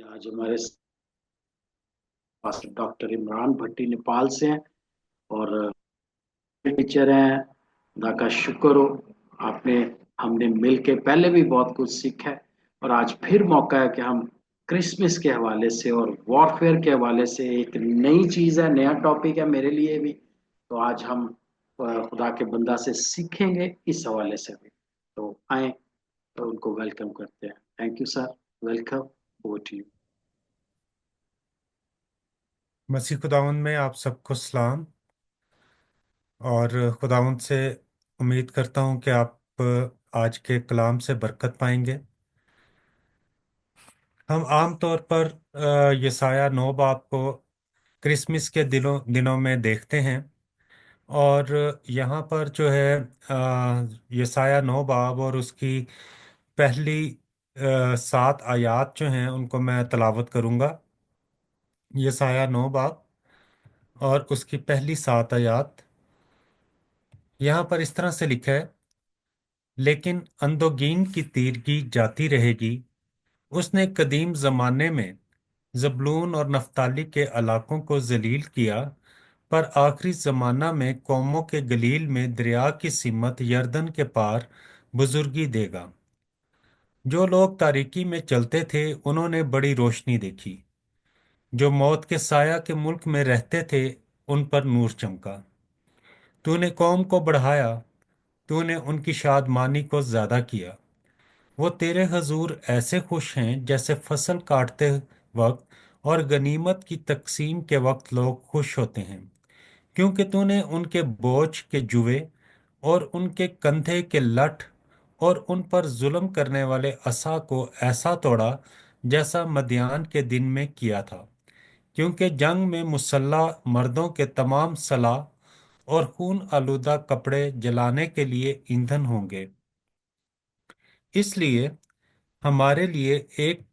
जी, आज हमारे पास डॉक्टर इमरान भट्टी नेपाल से हैं और टीचर हैं। खुदा का शुक्र हो, आपने हमने मिल के पहले भी बहुत कुछ सीखा है और आज फिर मौका है कि हम क्रिसमस के हवाले से और वॉरफेयर के हवाले से एक नई चीज़ है, नया टॉपिक है मेरे लिए भी। तो आज हम खुदा के बंदा से सीखेंगे इस हवाले से भी। तो आए तो उनको वेलकम करते हैं। Thank you sir, welcome, over to you. मसीह खुदावंद में आप सबको सलाम। और खुदावंद से उम्मीद करता हूँ कि आप आज के कलाम से बरकत पाएंगे। हम आम तौर पर यसाया 9 बाब को क्रिसमस के दिनों दिनों में देखते हैं। और यहाँ पर जो है यसाया 9 बाब और उसकी पहली 7 आयात जो हैं उनको मैं तलावत करूँगा। यसाया 9 बाब और उसकी पहली 7 आयात यहाँ पर इस तरह से लिखा है। लेकिन अंदोगीन की तीरगी जाती रहेगी। उसने कदीम जमाने में जबलून और नफ्ताली के इलाकों को जलील किया, पर आखिरी जमाना में कौमों के गलील में दरिया की सिमत यरदन के पार बुजुर्गी देगा। जो लोग तारीकी में चलते थे उन्होंने बड़ी रोशनी देखी। जो मौत के साया के मुल्क में रहते थे उन पर नूर चमका। तूने कौम को बढ़ाया, तूने उनकी शादमानी को ज्यादा किया। वो तेरे हजूर ऐसे खुश हैं जैसे फसल काटते वक्त और गनीमत की तकसीम के वक्त लोग खुश होते हैं, क्योंकि तूने उनके बोझ के जुए और उनके कंधे के लठ और उन पर जुल्म करने वाले असा को ऐसा तोड़ा जैसा मदियान के दिन में किया था। क्योंकि जंग में मुसल्ला मर्दों के तमाम सलाह और खून आलूदा कपड़े जलाने के लिए ईंधन होंगे। इसलिए हमारे लिए एक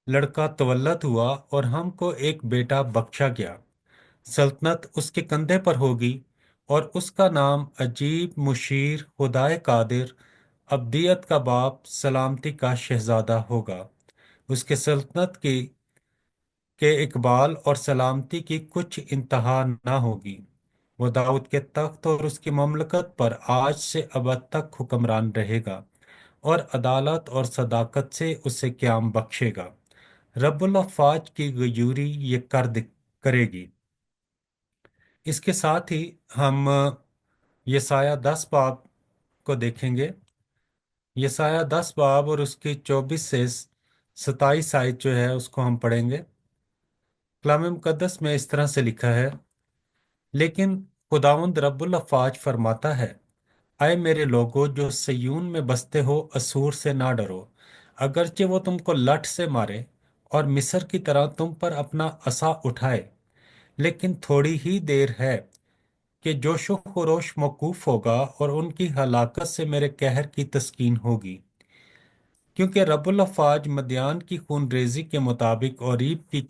लड़का तवल्लद हुआ और हमको एक बेटा बख्शा गया। सल्तनत उसके कंधे पर होगी और उसका नाम अजीब, मुशीर, खुदाए कादिर, अब्दियत का बाप, सलामती का शहजादा होगा। उसके सल्तनत के इकबाल और सलामती की कुछ इंतहा ना होगी। वो दाऊद के तख्त और उसकी ममलकत पर आज से अबद तक हुक्मरान रहेगा, और अदालत और सदाकत से उसे क़याम बख्शेगा। रब्बुल अफ़वाज की गयूरी ये करेगी। इसके साथ ही हम यसाया 10 बाब को देखेंगे। यसाया 10 बाब और उसकी 24 से 27 आयत जो है उसको हम पढ़ेंगे। कलाम मुकद्दस में इस तरह से लिखा है। लेकिन खुदावंद रब्बुल अफ़वाज फरमाता है, आए मेरे लोगो जो सयून में बसते हो, असूर से ना डरो। अगरचे वो तुमको लठ से मारे और मिस्र की तरह तुम पर अपना असा उठाए, लेकिन थोड़ी ही देर है कि जोशो खरोश मौकूफ होगा और उनकी हलाकत से मेरे कहर की तस्कीन होगी। क्योंकि रब्बुल अफ़वाज मदियान की खूनरेजी के मुताबिक ओरीब की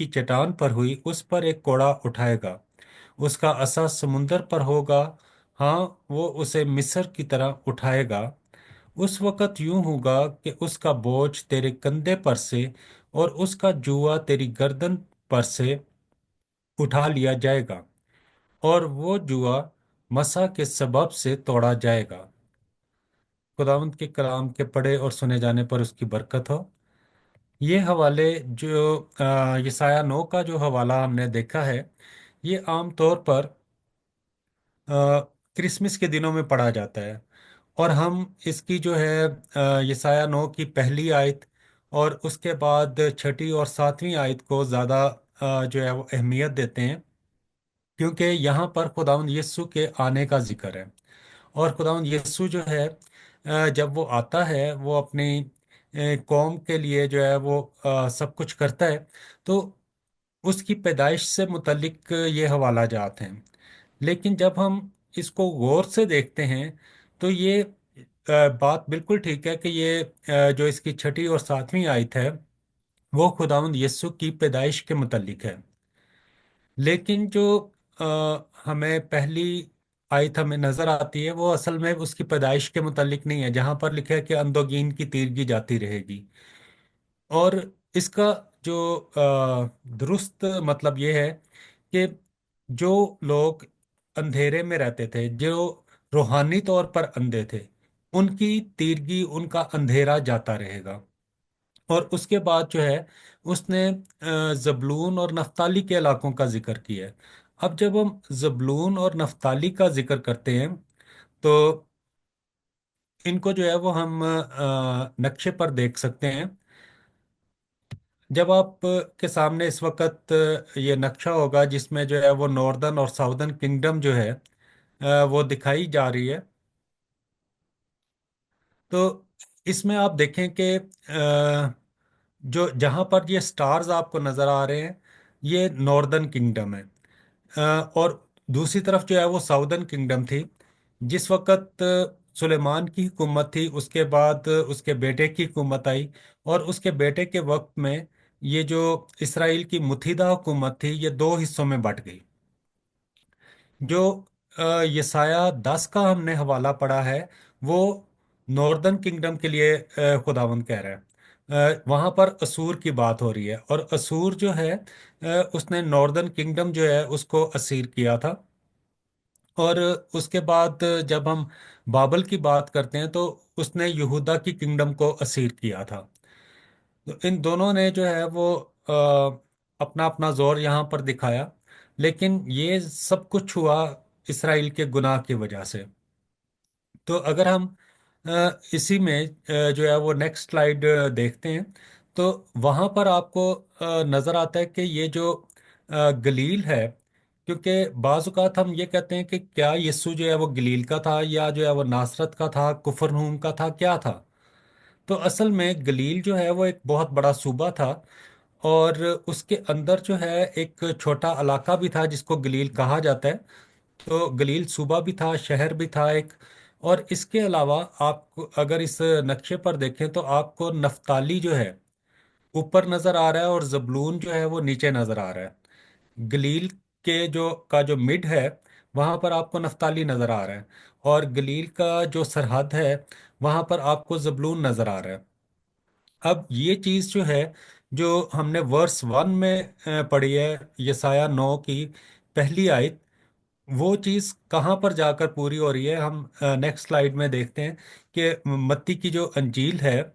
चट्टान पर हुई उस पर एक कोड़ा उठाएगा। उसका असा समुंदर पर होगा, हाँ, वो उसे मिस्र की तरह उठाएगा। उस वक़्त यूं होगा कि उसका बोझ तेरे कंधे पर से और उसका जुआ तेरी गर्दन पर से उठा लिया जाएगा, और वो जुआ मसा के सबब से तोड़ा जाएगा। खुदावंद के कलाम के पढ़े और सुने जाने पर उसकी बरकत हो। ये हवाले जो यसाया 9 का जो हवाला हमने देखा है, ये आम तौर पर क्रिसमस के दिनों में पढ़ा जाता है। और हम इसकी जो है यसाया 9 की पहली आयत और उसके बाद छठी और सातवीं आयत को ज़्यादा जो है वो अहमियत देते हैं, क्योंकि यहाँ पर खुदावंद यीशु के आने का जिक्र है। और खुदावंद यीशु जो है जब वो आता है वो अपनी कौम के लिए जो है वो सब कुछ करता है। तो उसकी पैदाइश से मुतल्लिक ये हवाला जात हैं। लेकिन जब हम इसको गौर से देखते हैं तो ये बात बिल्कुल ठीक है कि ये जो इसकी छठी और सातवीं आयत है वो खुदावंद यीशु की पैदाइश के मुतल्लिक है। लेकिन जो हमें पहली आयत हमें नजर आती है वो असल में उसकी पैदाइश के मुतल्लिक नहीं है, जहां पर लिखा है कि अंदोगीन की तीरगी जाती रहेगी। और इसका जो दुरुस्त मतलब ये है कि जो लोग अंधेरे में रहते थे, जो रूहानी तौर पर अंधे थे, उनकी तीरगी, उनका अंधेरा जाता रहेगा। और उसके बाद जो है उसने जबलून और नफ्ताली के इलाकों का जिक्र किया है। अब जब हम जबलून और नफ्ताली का जिक्र करते हैं तो इनको जो है वो हम नक्शे पर देख सकते हैं। जब आप के सामने इस वक्त ये नक्शा होगा जिसमें जो है वो नॉर्दर्न और साउदर्न किंगडम जो है वो दिखाई जा रही है। तो इसमें आप देखें कि जो जहाँ पर ये स्टार्स आपको नज़र आ रहे हैं, ये नॉर्दर्न किंगडम है। और दूसरी तरफ जो है वो साउदर्न किंगडम थी। जिस वक्त सुलेमान की हुकूमत थी, उसके बाद उसके बेटे की हुकूमत आई, और उसके बेटे के वक्त में ये जो इसराइल की मुत्हिदा हुकूमत थी, ये दो हिस्सों में बंट गई। जो यसाया 10 का हमने हवाला पढ़ा है, वो नॉर्दर्न किंगडम के लिए खुदावंद कह रहा है। वहां पर असूर की बात हो रही है, और असूर जो है उसने नॉर्दर्न किंगडम जो है उसको असीर किया था। और उसके बाद जब हम बाबल की बात करते हैं तो उसने यहूदा की किंगडम को असीर किया था। तो इन दोनों ने जो है वो अपना अपना जोर यहाँ पर दिखाया, लेकिन ये सब कुछ हुआ इसराइल के गुनाह की वजह से। तो अगर हम इसी में जो है वो नेक्स्ट स्लाइड देखते हैं, तो वहाँ पर आपको नज़र आता है कि ये जो गलील है, क्योंकि बाज़ औक़ात हम ये कहते हैं कि क्या यीशु जो है वो गलील का था, या जो है वो नासरत का था, कुफरनहूम का था, क्या था। तो असल में गलील जो है वो एक बहुत बड़ा सूबा था, और उसके अंदर जो है एक छोटा इलाका भी था जिसको गलील कहा जाता है। तो गलील सूबा भी था, शहर भी था एक। और इसके अलावा आप अगर इस नक्शे पर देखें तो आपको नफ्ताली जो है ऊपर नज़र आ रहा है, और जबलून जो है वो नीचे नज़र आ रहा है। गलील के जो मिड है, वहाँ पर आपको नफ्ताली नज़र आ रहा है, और गलील का जो सरहद है वहाँ पर आपको जबलून नज़र आ रहा है। अब ये चीज़ जो है, जो हमने वर्स 1 में पढ़ी है, यसाया 9 की पहली आयत, वो चीज़ कहाँ पर जाकर पूरी हो रही है, हम नेक्स्ट स्लाइड में देखते हैं कि मत्ती की जो अंजील है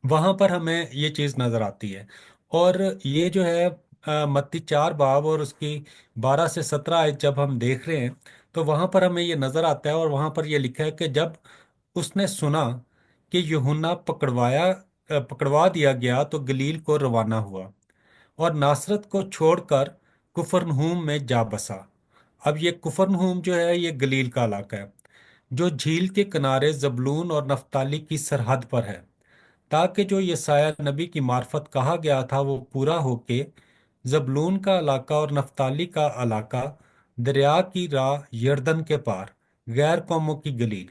वहाँ पर हमें ये चीज़ नज़र आती है। और ये जो है मत्ती 4 बाब और उसकी 12 से 17 आयत जब हम देख रहे हैं, तो वहाँ पर हमें ये नज़र आता है, और वहाँ पर ये लिखा है कि जब उसने सुना कि यूहन्ना पकड़वा दिया गया, तो गलील को रवाना हुआ और नासरत को छोड़कर कुफरनहूम में जा बसा। अब ये कुफरनहूम जो है ये गलील का इलाका है, जो झील के किनारे जबलून और नफ्ताली की सरहद पर है, ताकि जो यसाया नबी की मार्फत कहा गया था वो पूरा होके जबलून का इलाका और नफ्ताली का इलाका, दरिया की राह यरदन के पार, गैर कौमों की गलील।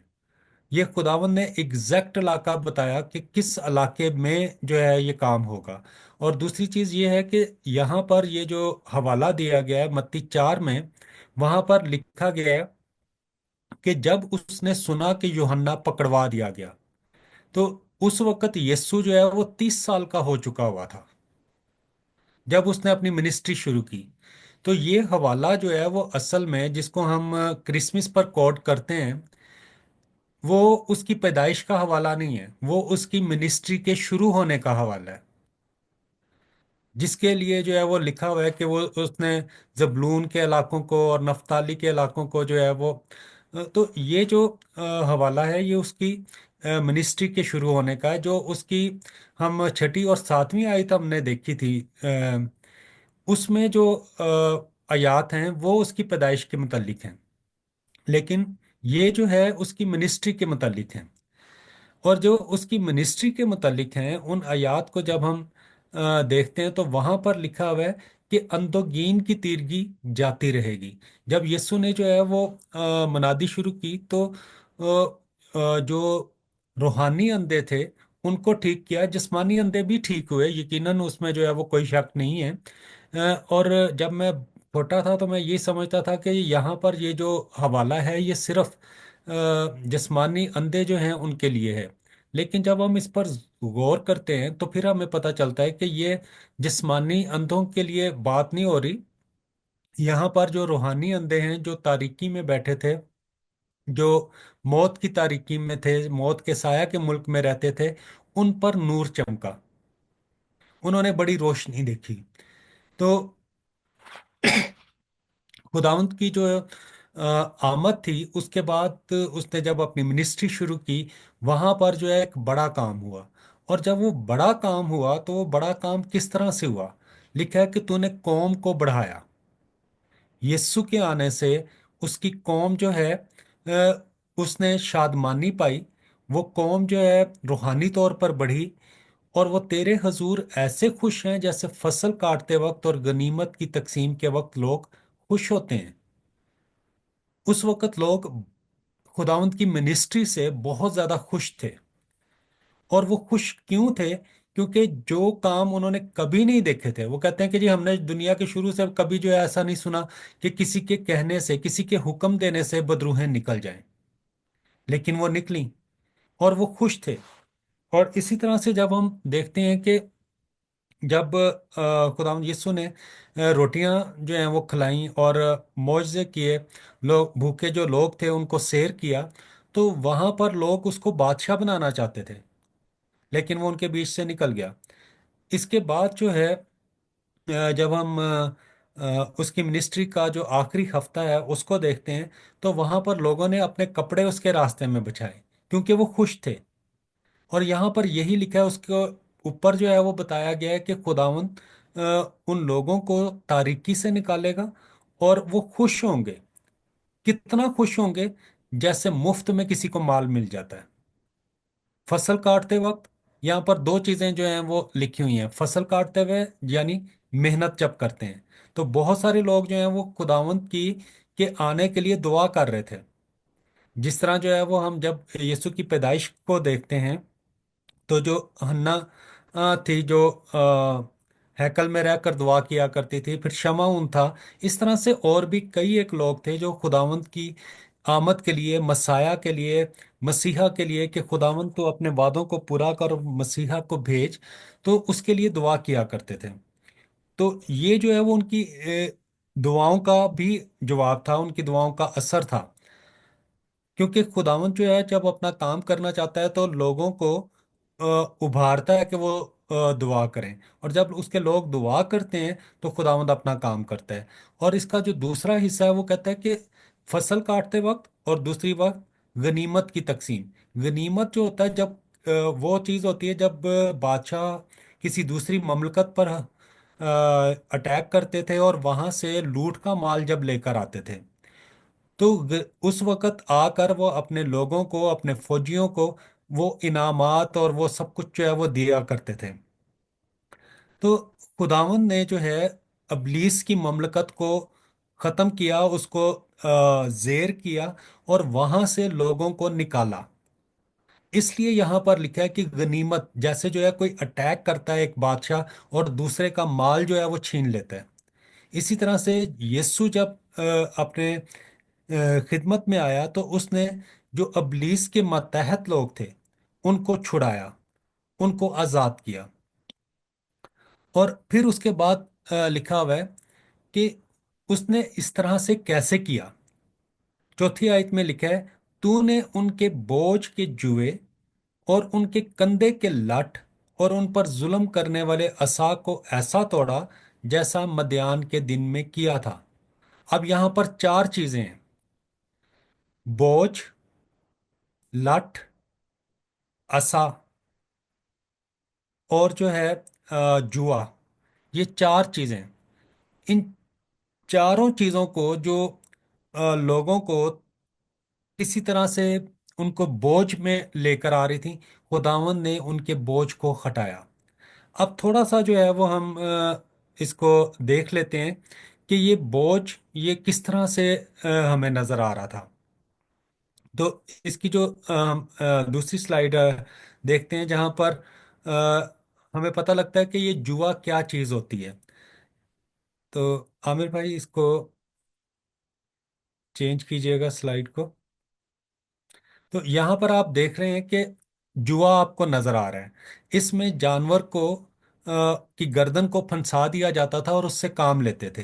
ये खुदावन ने एग्जैक्ट इलाका बताया कि किस इलाके में जो है ये काम होगा। और दूसरी चीज ये है कि यहाँ पर ये जो हवाला दिया गया है मत्ती 4 में, वहां पर लिखा गया है कि जब उसने सुना कि यूहन्ना पकड़वा दिया गया, तो उस वक्त यीशु जो है वो 30 साल का हो चुका हुआ था जब उसने अपनी मिनिस्ट्री शुरू की। तो ये हवाला जो है वो असल में जिसको हम क्रिसमस पर कोट करते हैं, वो उसकी पैदाइश का हवाला नहीं है, वो उसकी मिनिस्ट्री के शुरू होने का हवाला है, जिसके लिए जो है वो लिखा हुआ है कि वो उसने जबलून के इलाकों को और नफ्ताली के इलाकों को जो है वो तो ये जो हवाला है ये उसकी मिनिस्ट्री के शुरू होने का है, जो उसकी हम छठी और सातवीं आयत हमने देखी थी। उसमें जो आयात हैं वो उसकी पैदाइश के मुतालिक हैं, लेकिन ये जो है उसकी मिनिस्ट्री के मुतालिक हैं। और जो उसकी मिनिस्ट्री के मुतालिक हैं, उन आयात को जब हम देखते हैं तो वहां पर लिखा हुआ है कि अंदोगीन की तीरगी जाती रहेगी। जब यीशु ने जो है वो मनादी शुरू की, तो जो रूहानी अंधे थे उनको ठीक किया, जिस्मानी अंधे भी ठीक हुए, यकीनन उसमें जो है वो कोई शक नहीं है। और जब मैं छोटा था तो मैं ये समझता था कि यहाँ पर ये जो हवाला है ये सिर्फ जिस्मानी अंधे जो हैं उनके लिए है। लेकिन जब हम इस पर गौर करते हैं तो फिर हमें पता चलता है कि ये जिस्मानी अंधों के लिए बात नहीं हो रही। यहाँ पर जो रूहानी अंधे हैं, जो तारीकी में बैठे थे, जो मौत की तारीकी में थे, मौत के साया के मुल्क में रहते थे, उन पर नूर चमका, उन्होंने बड़ी रोशनी देखी। तो खुदावंत की जो आमद थी, उसके बाद उसने जब अपनी मिनिस्ट्री शुरू की, वहां पर जो है एक बड़ा काम हुआ। और जब वो बड़ा काम हुआ तो वो बड़ा काम किस तरह से हुआ? लिखा है कि तूने कौम को बढ़ाया। यीशु के आने से उसकी कौम जो है उसने शादमानी पाई। वो कौम जो है रूहानी तौर पर बढ़ी। और वो तेरे हजूर ऐसे खुश हैं जैसे फसल काटते वक्त और गनीमत की तकसीम के वक्त लोग खुश होते हैं। उस वक्त लोग खुदावंत की मिनिस्ट्री से बहुत ज्यादा खुश थे। और वो खुश क्यों थे? क्योंकि जो काम उन्होंने कभी नहीं देखे थे, वो कहते हैं कि जी हमने दुनिया के शुरू से कभी जो है ऐसा नहीं सुना कि किसी के कहने से, किसी के हुक्म देने से बदरूहें निकल जाएं। लेकिन वो निकली और वो खुश थे। और इसी तरह से जब हम देखते हैं कि जब खुदावंद यीशु ने रोटियां जो हैं वो खिलाई और मुआवजे किए, लोग भूखे जो लोग थे उनको सैर किया, तो वहां पर लोग उसको बादशाह बनाना चाहते थे, लेकिन वो उनके बीच से निकल गया। इसके बाद जो है जब हम उसकी मिनिस्ट्री का जो आखिरी हफ्ता है उसको देखते हैं, तो वहां पर लोगों ने अपने कपड़े उसके रास्ते में बिछाए क्योंकि वो खुश थे। और यहाँ पर यही लिखा है, उसके ऊपर जो है वो बताया गया है कि खुदावंद उन लोगों को तारीकी से निकालेगा और वो खुश होंगे। कितना खुश होंगे? जैसे मुफ्त में किसी को माल मिल जाता है। फसल काटते वक्त यहाँ पर दो चीजें जो हैं वो लिखी हुई हैं। फसल काटते हुए यानी मेहनत जब करते हैं, तो बहुत सारे लोग जो हैं वो खुदावंद की के आने के लिए दुआ कर रहे थे। जिस तरह जो है वो हम जब यीशु की पैदाइश को देखते हैं, तो जो हन्ना थी, जो हैकल में रहकर दुआ किया करती थी, फिर शमाउन था। इस तरह से और भी कई एक लोग थे जो खुदावंत की आमद के लिए, मसाया के लिए, मसीहा के लिए, कि खुदावंत तो अपने वादों को पूरा कर, मसीहा को भेज, तो उसके लिए दुआ किया करते थे। तो ये जो है वो उनकी दुआओं का भी जवाब था, उनकी दुआओं का असर था। क्योंकि खुदावंद जो है जब अपना काम करना चाहता है तो लोगों को उभारता है कि वो दुआ करें। और जब उसके लोग दुआ करते हैं तो खुदावंद अपना काम करता है। और इसका जो दूसरा हिस्सा है वो कहता है कि फसल काटते वक्त और दूसरी वक्त गनीमत की तकसीम। गनीमत जो होता है, जब वो चीज़ होती है जब बादशाह किसी दूसरी ममलकत पर अटैक करते थे और वहां से लूट का माल जब लेकर आते थे, तो उस वक्त आकर वो अपने लोगों को, अपने फौजियों को वो इनामात और वो सब कुछ जो है वो दिया करते थे। तो खुदावंद ने जो है अबलीस की ममलकत को खत्म किया, उसको जेर किया और वहां से लोगों को निकाला। इसलिए यहां पर लिखा है कि गनीमत, जैसे जो है कोई अटैक करता है एक बादशाह और दूसरे का माल जो है वो छीन लेता है, इसी तरह से यीशु जब अपने खिदमत में आया तो उसने जो अबलीस के मतहत लोग थे उनको छुड़ाया, उनको आजाद किया। और फिर उसके बाद लिखा हुआ है कि उसने इस तरह से कैसे किया। चौथी आयत में लिखा है, तूने उनके बोझ के जुए और उनके कंधे के लठ और उन पर जुल्म करने वाले असा को ऐसा तोड़ा जैसा मध्यान के दिन में किया था। अब यहां पर चार चीजें हैं: बोझ, लठ, असा और जो है जुआ। ये चार चीजें, इन चारों चीजों को जो लोगों को किसी तरह से उनको बोझ में लेकर आ रही थी, खुदावंद ने उनके बोझ को हटाया। अब थोड़ा सा जो है वो हम इसको देख लेते हैं कि ये बोझ ये किस तरह से हमें नजर आ रहा था। तो इसकी जो दूसरी स्लाइड देखते हैं, जहां पर हमें पता लगता है कि ये जुआ क्या चीज होती है। तो आमिर भाई इसको चेंज कीजिएगा स्लाइड को। तो यहाँ पर आप देख रहे हैं कि जुआ आपको नजर आ रहा है। इसमें जानवर को की गर्दन को फंसा दिया जाता था और उससे काम लेते थे।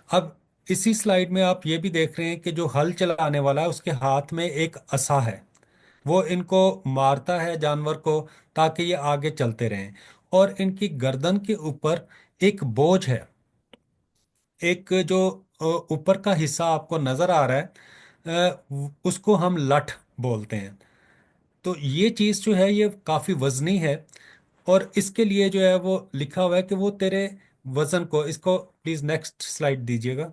अब इसी स्लाइड में आप ये भी देख रहे हैं कि जो हल चलाने वाला है उसके हाथ में एक असा है। वो इनको मारता है जानवर को, ताकि ये आगे चलते रहें। और इनकी गर्दन के ऊपर एक बोझ है। एक जो ऊपर का हिस्सा आपको नजर आ रहा है, उसको हम लठ बोलते हैं। तो ये चीज जो है ये काफी वजनी है। और इसके लिए जो है वो लिखा हुआ है कि वो तेरे वजन को, इसको प्लीज नेक्स्ट स्लाइड दीजिएगा।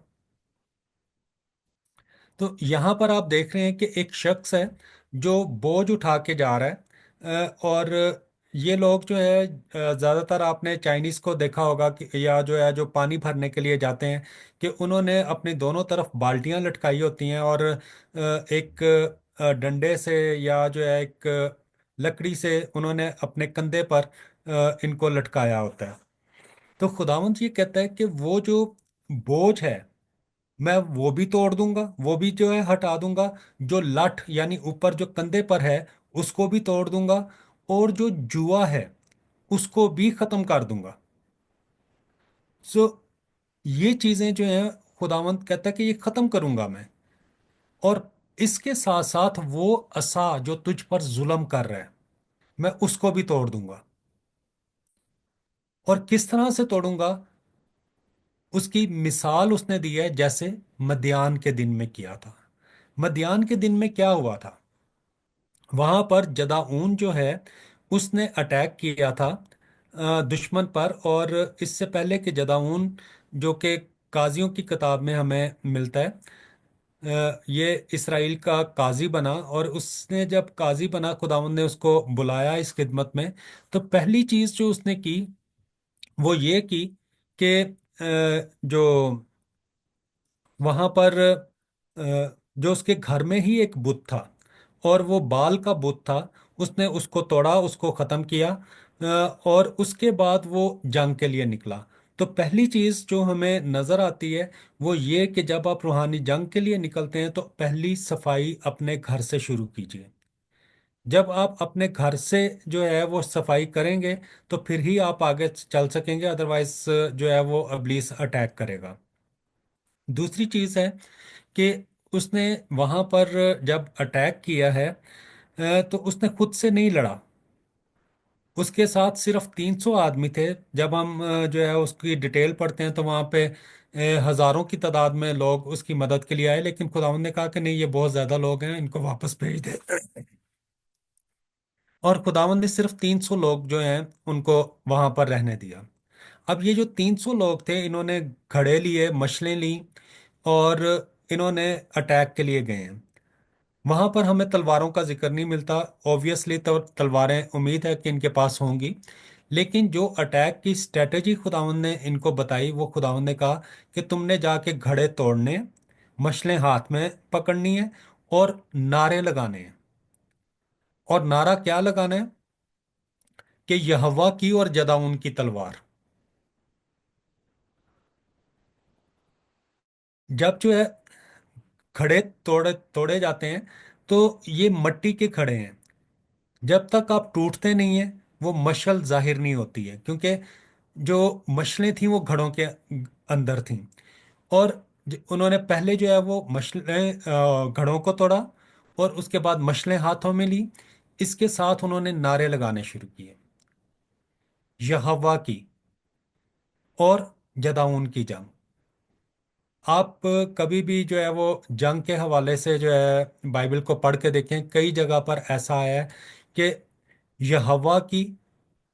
तो यहाँ पर आप देख रहे हैं कि एक शख्स है जो बोझ उठा के जा रहा है। और ये लोग जो है ज़्यादातर आपने चाइनीज़ को देखा होगा कि, या जो है जो पानी भरने के लिए जाते हैं, कि उन्होंने अपनी दोनों तरफ बाल्टियां लटकाई होती हैं, और एक डंडे से या जो है एक लकड़ी से उन्होंने अपने कंधे पर इनको लटकाया होता है। तो खुदावंद ये कहता है कि वो जो बोझ है मैं वो भी तोड़ दूंगा, वो भी जो है हटा दूंगा। जो लठ यानी ऊपर जो कंधे पर है उसको भी तोड़ दूंगा। और जो जुआ है उसको भी खत्म कर दूंगा। सो ये चीजें जो हैं खुदावंत कहता है कि ये खत्म करूंगा मैं। और इसके साथ साथ वो असा जो तुझ पर जुल्म कर रहा है मैं उसको भी तोड़ दूंगा। और किस तरह से तोड़ूंगा उसकी मिसाल उसने दी है, जैसे मध्यान के दिन में किया था। मध्यान के दिन में क्या हुआ था? वहां पर जदाऊन जो है उसने अटैक किया था दुश्मन पर। और इससे पहले कि जदाऊन, जो कि काजियों की किताब में हमें मिलता है, ये इसराइल का काजी बना। और उसने जब काजी बना खुदावंद ने उसको बुलाया इस खिदमत में। तो पहली चीज जो उसने की वो ये की कि जो वहां पर जो उसके घर में ही एक बुत था, और वो बाल का बुत था। उसने उसको तोड़ा, उसको खत्म किया। और उसके बाद वो जंग के लिए निकला। तो पहली चीज जो हमें नजर आती है वो ये कि जब आप रूहानी जंग के लिए निकलते हैं तो पहली सफाई अपने घर से शुरू कीजिए। जब आप अपने घर से जो है वो सफाई करेंगे तो फिर ही आप आगे चल सकेंगे, अदरवाइज जो है वो अब्लीस अटैक करेगा। दूसरी चीज है कि उसने वहां पर जब अटैक किया है तो उसने खुद से नहीं लड़ा। उसके साथ सिर्फ 300 आदमी थे। जब हम जो है उसकी डिटेल पढ़ते हैं तो वहां पे हजारों की तादाद में लोग उसकी मदद के लिए आए, लेकिन खुदावंद ने कहा कि नहीं, ये बहुत ज्यादा लोग हैं, इनको वापस भेज दे। और खुदावंद ने सिर्फ 300 लोग जो हैं उनको वहां पर रहने दिया। अब ये जो 300 लोग थे इन्होंने घड़े लिए, मशलें ली, और इन्होंने अटैक के लिए गए हैं। वहां पर हमें तलवारों का जिक्र नहीं मिलता। ऑब्वियसली तो तलवारें उम्मीद है कि इनके पास होंगी। लेकिन जो अटैक की स्ट्रेटेजी खुदावंद ने इनको बताई, वो खुदावंद ने कहा कि तुमने जाके घड़े तोड़ने, मशलें हाथ में पकड़नी है, और नारे लगाने हैं। और नारा क्या लगाना है? कि यहोवा की और जदाऊन की तलवार। जब जो है खड़े तोड़े तोड़े जाते हैं तो ये मिट्टी के खड़े हैं। जब तक आप टूटते नहीं हैं वो मशल जाहिर नहीं होती है, क्योंकि जो मशलें थी वो घड़ों के अंदर थीं। और उन्होंने पहले जो है वो मशलें घड़ों को तोड़ा, और उसके बाद मशलें हाथों में ली। इसके साथ उन्होंने नारे लगाने शुरू किए, यहोवा की और जदाऊन की जंग। आप कभी भी जो है वो जंग के हवाले से जो है बाइबल को पढ़ के देखें, कई जगह पर ऐसा आया है कि यहोवा की,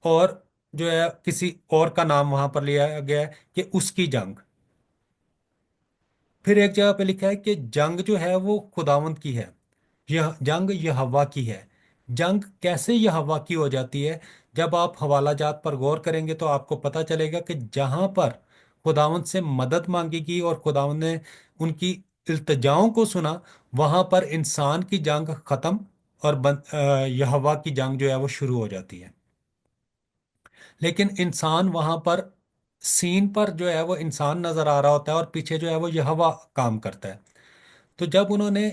और जो है किसी और का नाम वहां पर लिया गया है कि उसकी जंग। फिर एक जगह पे लिखा है कि जंग जो है वो खुदावंद की है, यह जंग यहोवा की है। जंग कैसे यहोवा की हो जाती है? जब आप हवाला जात पर गौर करेंगे तो आपको पता चलेगा कि जहां पर खुदावंद से मदद मांगी गई और खुदावंद ने उनकी इल्तिजाओं को सुना, वहां पर इंसान की जंग खत्म, और यहोवा की जंग जो है वो शुरू हो जाती है। लेकिन इंसान वहां पर सीन पर जो है वो इंसान नजर आ रहा होता है, और पीछे जो है वो यहोवा काम करता है। तो जब उन्होंने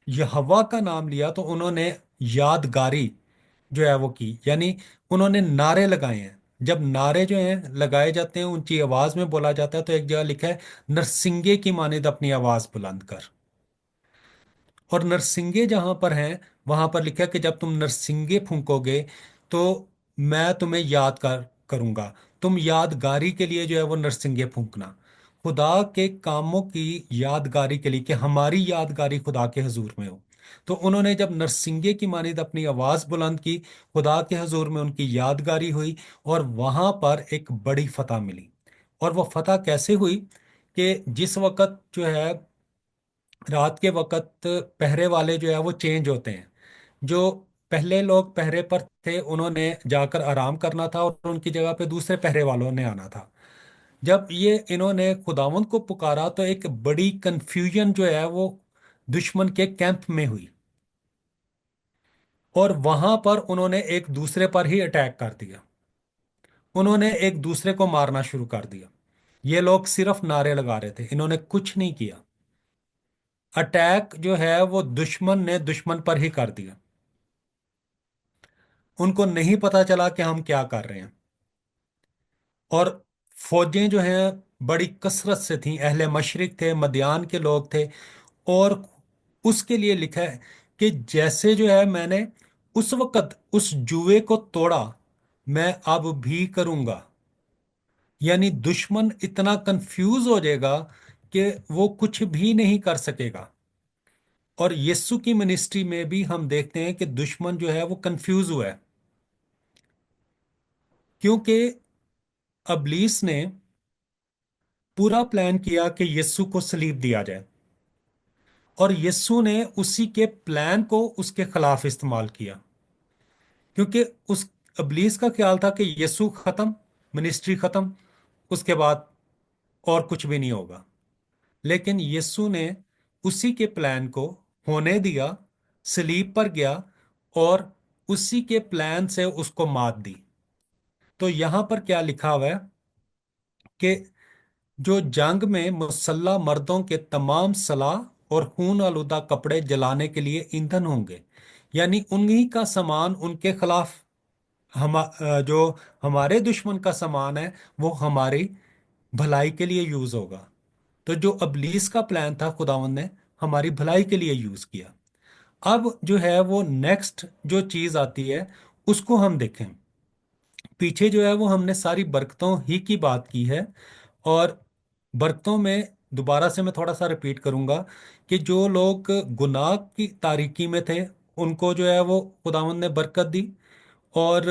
यहोवा का नाम लिया तो उन्होंने यादगारी जो है वो की, यानी उन्होंने नारे लगाए हैं। जब नारे जो हैं लगाए जाते हैं, ऊंची आवाज में बोला जाता है, तो एक जगह लिखा है, नरसिंगे की मानिंद अपनी आवाज बुलंद कर। और नरसिंगे जहां पर हैं, वहां पर लिखा है कि जब तुम नरसिंगे फूंकोगे तो मैं तुम्हें करूंगा। तुम यादगारी के लिए जो है वो नरसिंगे फूंकना, खुदा के कामों की यादगारी के लिए, कि हमारी यादगारी खुदा के हजूर में हो। तो उन्होंने जब नरसिंगे की मानिंद अपनी आवाज बुलंद की, खुदा के हजूर में उनकी यादगारी हुई, और वहां पर एक बड़ी फतह मिली। और वो फतह कैसे हुई? कि जिस वक्त जो है रात के वक्त पहरे वाले जो है वो चेंज होते हैं। जो पहले लोग पहरे पर थे, उन्होंने जाकर आराम करना था, और उनकी जगह पे दूसरे पहरे वालों ने आना था। जब ये इन्होंने खुदावंद को पुकारा, तो एक बड़ी कंफ्यूजन जो है वो दुश्मन के कैंप में हुई, और वहां पर उन्होंने एक दूसरे पर ही अटैक कर दिया। उन्होंने एक दूसरे को मारना शुरू कर दिया। ये लोग सिर्फ नारे लगा रहे थे, इन्होंने कुछ नहीं किया। अटैक जो है वो दुश्मन ने दुश्मन पर ही कर दिया। उनको नहीं पता चला कि हम क्या कर रहे हैं। और फौजें जो हैं बड़ी कसरत से थीं, अहले मशरिक थे, मदियान के लोग थे। और उसके लिए लिखा है कि जैसे जो है मैंने उस वक्त उस जुए को तोड़ा, मैं अब भी करूंगा। यानी दुश्मन इतना कंफ्यूज हो जाएगा कि वो कुछ भी नहीं कर सकेगा। और यीशु की मिनिस्ट्री में भी हम देखते हैं कि दुश्मन जो है वो कंफ्यूज हुआ है, क्योंकि अबलीस ने पूरा प्लान किया कि यीशु को सलीब दिया जाए, और यीशु ने उसी के प्लान को उसके खिलाफ इस्तेमाल किया। क्योंकि उस अबलीस का ख्याल था कि यीशु खत्म, मिनिस्ट्री खत्म, उसके बाद और कुछ भी नहीं होगा। लेकिन यीशु ने उसी के प्लान को होने दिया, सलीब पर गया, और उसी के प्लान से उसको मात दी। तो यहां पर क्या लिखा हुआ है कि जो जंग में मुसल्ला मर्दों के तमाम सलाह और खून आलूदा कपड़े जलाने के लिए ईंधन होंगे। यानी उन्हीं का सामान उनके खिलाफ, जो हमारे दुश्मन का सामान है, वो हमारी भलाई के लिए यूज होगा। तो जो अबलीस का प्लान था, खुदावंद ने हमारी भलाई के लिए यूज किया। अब जो है वो नेक्स्ट जो चीज आती है, उसको हम देखें। पीछे जो है वो हमने सारी बरकतों ही की बात की है। और बरकतों में दोबारा से मैं थोड़ा सा रिपीट करूंगा कि जो लोग गुनाह की तारीकी में थे, उनको जो है वो खुदावंद ने बरकत दी। और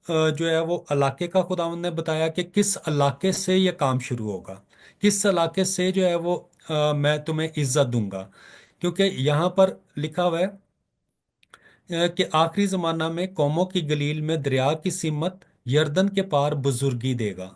जो है वो इलाके का खुदावंद ने बताया कि किस इलाके से ये काम शुरू होगा, किस इलाके से जो है वो मैं तुम्हें इज्जत दूंगा। क्योंकि यहाँ पर लिखा हुआ है कि आखिरी जमाना में कौमों की गलील में दरिया की सीमत यरदन के पार बुजुर्गी देगा।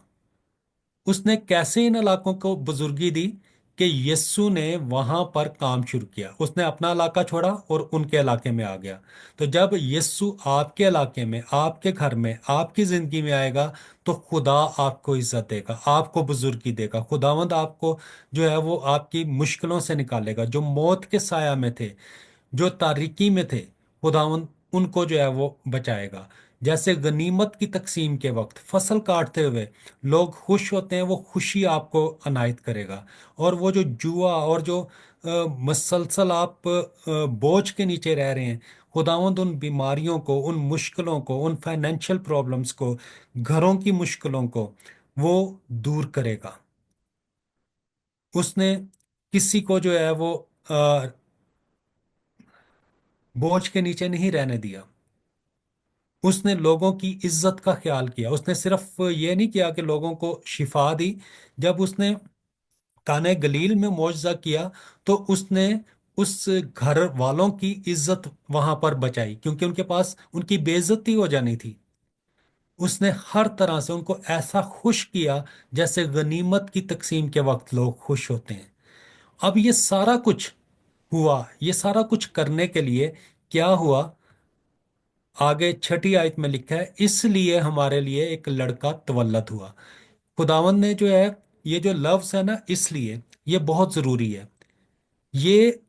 उसने कैसे इन इलाकों को बुजुर्गी दी? कि यीशु ने वहां पर काम शुरू किया, उसने अपना इलाका छोड़ा और उनके इलाके में आ गया। तो जब यीशु आपके इलाके में, आपके घर में, आपकी जिंदगी में आएगा, तो खुदा आपको इज्जत देगा, आपको बुजुर्गी देगा। खुदावंद आपको जो है वो आपकी मुश्किलों से निकालेगा। जो मौत के साया में थे, जो तारीकी में थे, खुदावंद उनको जो है वो बचाएगा। जैसे गनीमत की तकसीम के वक्त फसल काटते हुए लोग खुश होते हैं, वो खुशी आपको अनायत करेगा। और वो जो जुआ और जो मसलसल आप बोझ के नीचे रह रहे हैं, खुदावंद उन बीमारियों को, उन मुश्किलों को, उन फाइनेंशियल प्रॉब्लम्स को, घरों की मुश्किलों को वो दूर करेगा। उसने किसी को जो है वो बोझ के नीचे नहीं रहने दिया। उसने लोगों की इज्जत का ख्याल किया। उसने सिर्फ ये नहीं किया कि लोगों को शिफा दी। जब उसने काने गलील में मुआवजा किया, तो उसने उस घर वालों की इज्जत वहां पर बचाई, क्योंकि उनके पास उनकी बेइज्जती हो जानी थी। उसने हर तरह से उनको ऐसा खुश किया जैसे गनीमत की तकसीम के वक्त लोग खुश होते हैं। अब ये सारा कुछ हुआ, ये सारा कुछ करने के लिए क्या हुआ? आगे छठी आयत में लिखा है, इसलिए हमारे लिए एक लड़का तवल्लद हुआ। खुदावंद ने जो है, ये जो लफ्ज है ना, इसलिए, ये बहुत जरूरी है। ये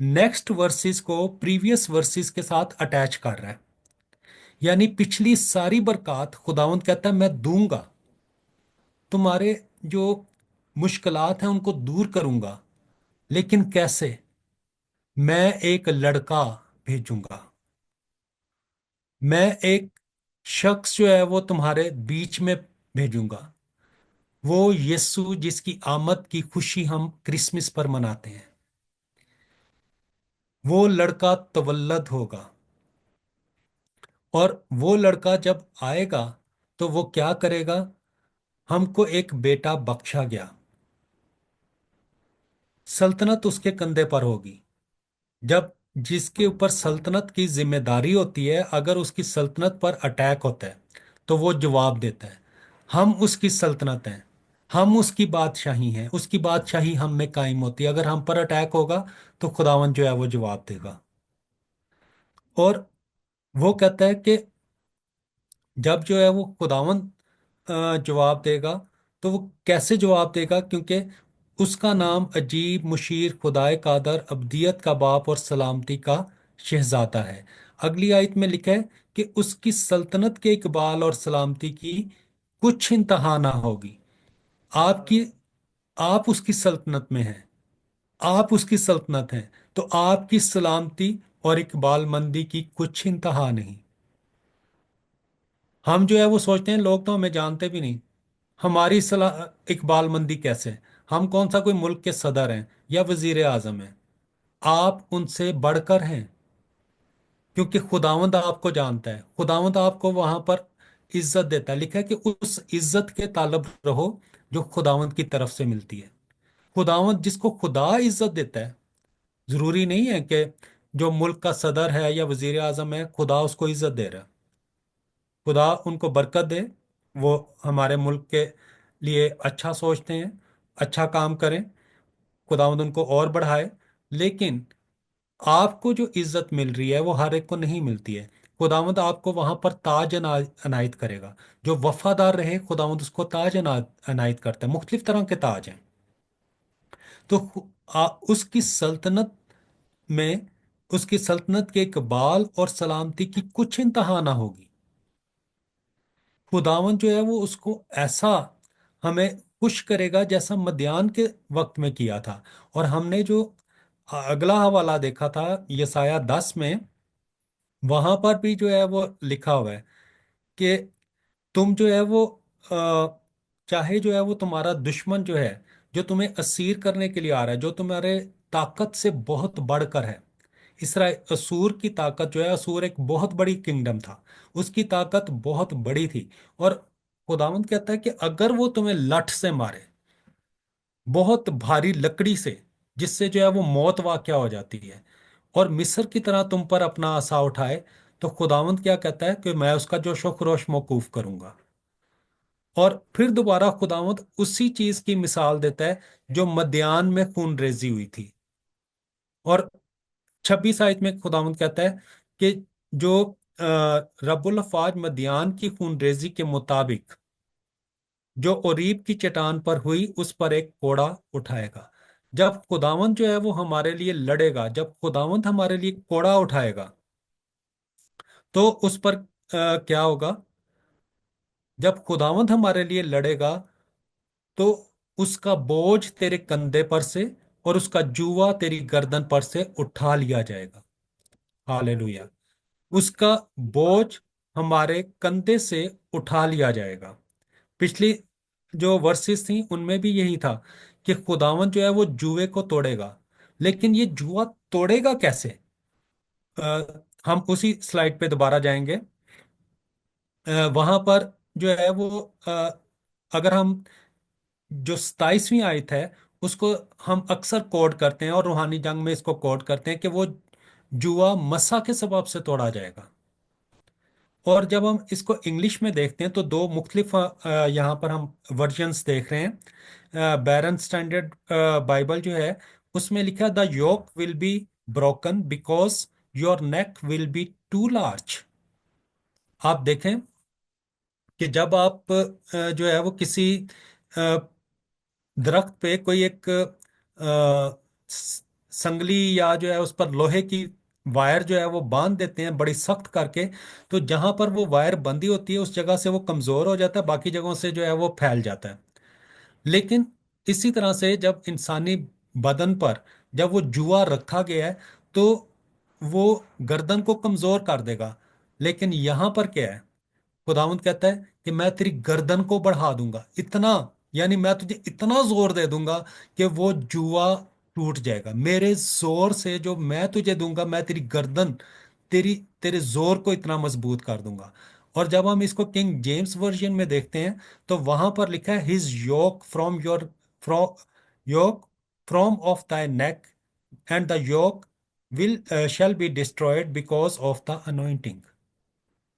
नेक्स्ट वर्सेस को प्रीवियस वर्सेस के साथ अटैच कर रहा है। यानी पिछली सारी बरकत खुदावंद कहता है मैं दूंगा, तुम्हारे जो मुश्किलात हैं उनको दूर करूंगा। लेकिन कैसे? मैं एक लड़का भेजूंगा, मैं एक शख्स जो है वो तुम्हारे बीच में भेजूंगा, वो यीशु जिसकी आमद की खुशी हम क्रिसमस पर मनाते हैं। वो लड़का तवल्लद होगा, और वो लड़का जब आएगा तो वो क्या करेगा? हमको एक बेटा बख्शा गया, सल्तनत उसके कंधे पर होगी। जब जिसके ऊपर सल्तनत की जिम्मेदारी होती है, अगर उसकी सल्तनत पर अटैक होता है तो वो जवाब देता है, हम उसकी सल्तनत हैं, हम उसकी बादशाही हैं, उसकी बादशाही हम में कायम होती है। अगर हम पर अटैक होगा तो खुदावन जो है वो जवाब देगा। और वो कहता है कि जब जो है वो खुदावन जवाब देगा, तो वो कैसे जवाब देगा? क्योंकि उसका नाम अजीब, मुशीर, खुदाए कादर, अब्दियत का बाप और सलामती का शहजादा है। अगली आयत में लिखा है कि उसकी सल्तनत के इकबाल और सलामती की कुछ इंतहा ना होगी। आपकी आप उसकी सल्तनत में हैं, आप उसकी सल्तनत हैं, तो आपकी सलामती और इकबाल मंदी की कुछ इंतहा नहीं। हम जो है वो सोचते हैं लोग तो हमें जानते भी नहीं, हमारी सला इकबाल मंदी कैसे है? हम कौन सा कोई मुल्क के सदर हैं या वजीर आजम हैं? आप उनसे बढ़कर हैं, क्योंकि खुदावंद आपको जानता है, खुदावंद आपको वहां पर इज्जत देता है। लिखा है कि उस इज्जत के तालब रहो जो खुदावंद की तरफ से मिलती है। खुदावंद जिसको खुदा इज्जत देता है, जरूरी नहीं है कि जो मुल्क का सदर है या वजीर आजम है खुदा उसको इज्जत दे रहा है। खुदा उनको बरकत दे, वो हमारे मुल्क के लिए अच्छा सोचते हैं, अच्छा काम करें, खुदावंद उनको और बढ़ाए। लेकिन आपको जो इज्जत मिल रही है वो हर एक को नहीं मिलती है। खुदावंद आपको वहां पर ताज अनायत करेगा। जो वफादार रहे खुदावंद उसको ताज अनायत करता है, मुख्तलिफ तरह के ताज हैं। तो उसकी सल्तनत में, उसकी सल्तनत के इकबाल और सलामती की कुछ इंतहा ना होगी। खुदावन जो है वो उसको ऐसा हमें खुश करेगा जैसा मद्यान के वक्त में किया था। और हमने जो अगला हवाला देखा था यसाया 10 में, वहां पर भी जो है वो लिखा हुआ है कि तुम जो है वो चाहे जो है वो तुम्हारा दुश्मन जो है, जो तुम्हें असीर करने के लिए आ रहा है, जो तुम्हारे ताकत से बहुत बढ़कर है। इसराइल असूर की ताकत जो है, असूर एक बहुत बड़ी किंगडम था, उसकी ताकत बहुत बड़ी थी। और खुदावंद कहता है कि अगर वो तुम्हें लठ से मारे, बहुत भारी लकड़ी से, जिससे जो है वो मौत वाक़या हो जाती है, और मिस्र की तरह तुम पर अपना आसा उठाए, तो खुदावंद क्या कहता है कि मैं उसका जो रोश मौकूफ करूंगा। और फिर दोबारा खुदावंद उसी चीज की मिसाल देता है जो मद्यान में खून रेजी हुई थी। और 26 आयत में खुदावंद कहता है कि जो रब्बुल अफ़ाज मदियान की खूनरेजी के मुताबिक जो ओरीब की चट्टान पर हुई, उस पर एक कोड़ा उठाएगा। जब खुदावंद जो है वो हमारे लिए लड़ेगा, जब खुदावंद हमारे लिए कोड़ा उठाएगा, तो उस पर क्या होगा? जब खुदावंद हमारे लिए लड़ेगा तो उसका बोझ तेरे कंधे पर से और उसका जुआ तेरी गर्दन पर से उठा लिया जाएगा। हालेलुया। उसका बोझ हमारे कंधे से उठा लिया जाएगा। पिछली जो वर्सेस थी उनमें भी यही था कि खुदावन जो है वो जुए को तोड़ेगा। लेकिन ये जुआ तोड़ेगा कैसे? हम उसी स्लाइड पे दोबारा जाएंगे। वहां पर जो है वो अगर हम जो 27वीं आयत है उसको हम अक्सर कोट करते हैं, और रूहानी जंग में इसको कोट करते हैं कि वो जुआ मसा के सबब से तोड़ा जाएगा। और जब हम इसको इंग्लिश में देखते हैं तो दो मुख्तलिफ यहाँ पर हम वर्जन्स देख रहे हैं। बैरन स्टैंडर्ड बाइबल जो है उसमें लिखा the yoke will be broken because your neck will be too large. आप देखें कि जब आप जो है वो किसी अ, दरख्त पे कोई एक संगली या जो है उस पर लोहे की वायर जो है वो बांध देते हैं बड़ी सख्त करके, तो जहां पर वो वायर बंधी होती है उस जगह से वो कमजोर हो जाता है, बाकी जगहों से जो है वो फैल जाता है। लेकिन इसी तरह से जब इंसानी बदन पर जब वो जुआ रखा गया है तो वो गर्दन को कमजोर कर देगा। लेकिन यहां पर क्या है, खुदावंद कहता है कि मैं तेरी गर्दन को बढ़ा दूंगा इतना, यानी मैं तुझे इतना जोर दे दूंगा कि वो जुआ टूट जाएगा। मेरे जोर से जो मैं तुझे दूंगा, मैं तेरी गर्दन, तेरी तेरे जोर को इतना मजबूत कर दूंगा। और जब हम इसको किंग जेम्स वर्जन में देखते हैं तो वहां पर लिखा है his yoke from your from yoke from off thy neck and the yoke will shall be destroyed because of the anointing.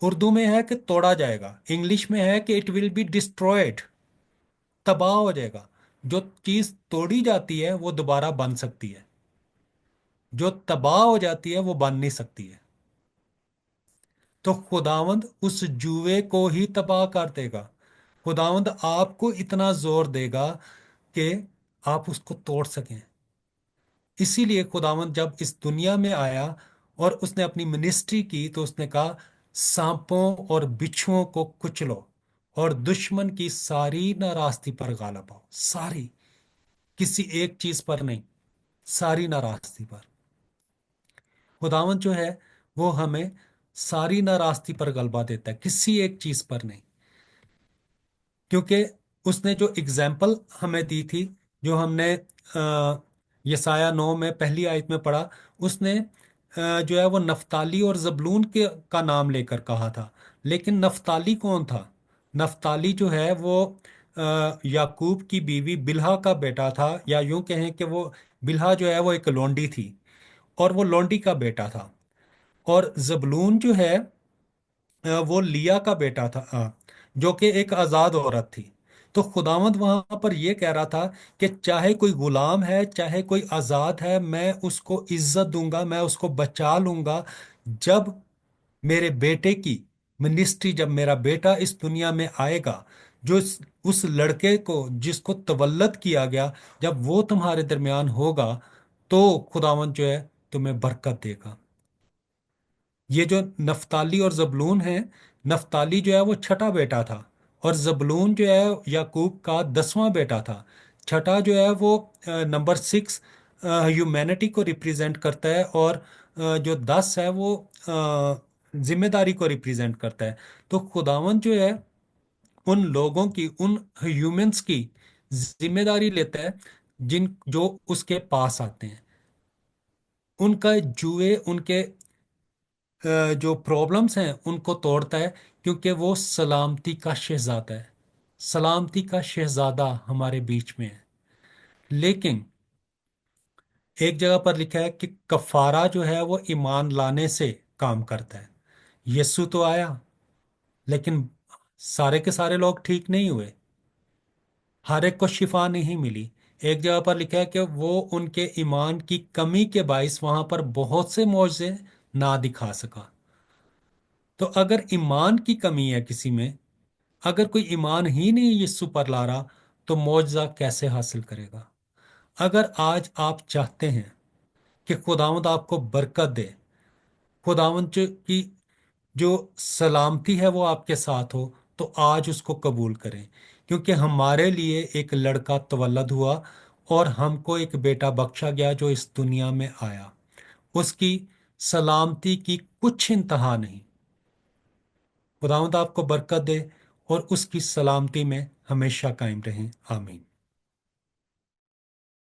Urdu में है कि तोड़ा जाएगा, इंग्लिश में है कि इट विल बी डिस्ट्रॉयड, तबाह हो जाएगा। जो चीज तोड़ी जाती है वो दोबारा बन सकती है, जो तबाह हो जाती है वो बन नहीं सकती है। तो खुदावंद उस जुए को ही तबाह कर देगा। खुदावंद आपको इतना जोर देगा कि आप उसको तोड़ सकें। इसीलिए खुदावंद जब इस दुनिया में आया और उसने अपनी मिनिस्ट्री की तो उसने कहा सांपों और बिच्छुओं को कुचलो और दुश्मन की सारी नाराजगी पर गालिब पाओ। सारी, किसी एक चीज पर नहीं, सारी नाराजगी पर। खुदावंद जो है वो हमें सारी नाराजगी पर गलबा देता है, किसी एक चीज पर नहीं। क्योंकि उसने जो एग्जाम्पल हमें दी थी, जो हमने यसाया 9 में पहली आयत में पढ़ा, उसने जो है वो नफ्ताली और जबलून के का नाम लेकर कहा था। लेकिन नफ्ताली कौन था? नफ्ताली जो है वो याकूब की बीवी बिल्हा का बेटा था, या यूं कहें कि वो बिल्हा जो है वो एक लोंडी थी और वो लोंडी का बेटा था। और जबलून जो है वो लिया का बेटा था, जो कि एक आजाद औरत थी। तो खुदावंद वहां पर यह कह रहा था कि चाहे कोई गुलाम है चाहे कोई आजाद है, मैं उसको इज्जत दूंगा, मैं उसको बचा लूंगा। जब मेरे बेटे की मिनिस्ट्री, जब मेरा बेटा इस दुनिया में आएगा, जो उस लड़के को जिसको तवल्लद किया गया, जब वो तुम्हारे दरमियान होगा तो खुदावंद जो है तुम्हें बरकत देगा। ये जो नफ्ताली और जबलून है, नफ्ताली जो है वो छठा बेटा था और जबलून जो है याकूब का 10वां बेटा था। छठा जो है वो नंबर 6 ह्यूमैनिटी को रिप्रेजेंट करता है, और जो 10 है वो जिम्मेदारी को रिप्रेजेंट करता है। तो खुदावंद जो है उन लोगों की, उन ह्यूमंस की जिम्मेदारी लेता है जिन जो उसके पास आते हैं। उनका जुए, उनके जो प्रॉब्लम्स हैं उनको तोड़ता है, क्योंकि वो सलामती का शहजादा है। सलामती का शहजादा हमारे बीच में है। लेकिन एक जगह पर लिखा है कि कफारा जो है वो ईमान लाने से काम करता है। यीशु तो आया, लेकिन सारे के सारे लोग ठीक नहीं हुए, हर एक को शिफा नहीं मिली। एक जगह पर लिखा है कि वो उनके ईमान की कमी के बायस वहां पर बहुत से मौजज़े ना दिखा सका। तो अगर ईमान की कमी है किसी में, अगर कोई ईमान ही नहीं यीशु पर ला रहा, तो मौजज़ा कैसे हासिल करेगा? अगर आज आप चाहते हैं कि खुदावंद आपको बरकत दे, खुदावंद की जो सलामती है वो आपके साथ हो, तो आज उसको कबूल करें। क्योंकि हमारे लिए एक लड़का तवल्लद हुआ और हमको एक बेटा बख्शा गया जो इस दुनिया में आया। उसकी सलामती की कुछ इंतहा नहीं। खुदावंद आपको बरकत दे और उसकी सलामती में हमेशा कायम रहें। आमीन।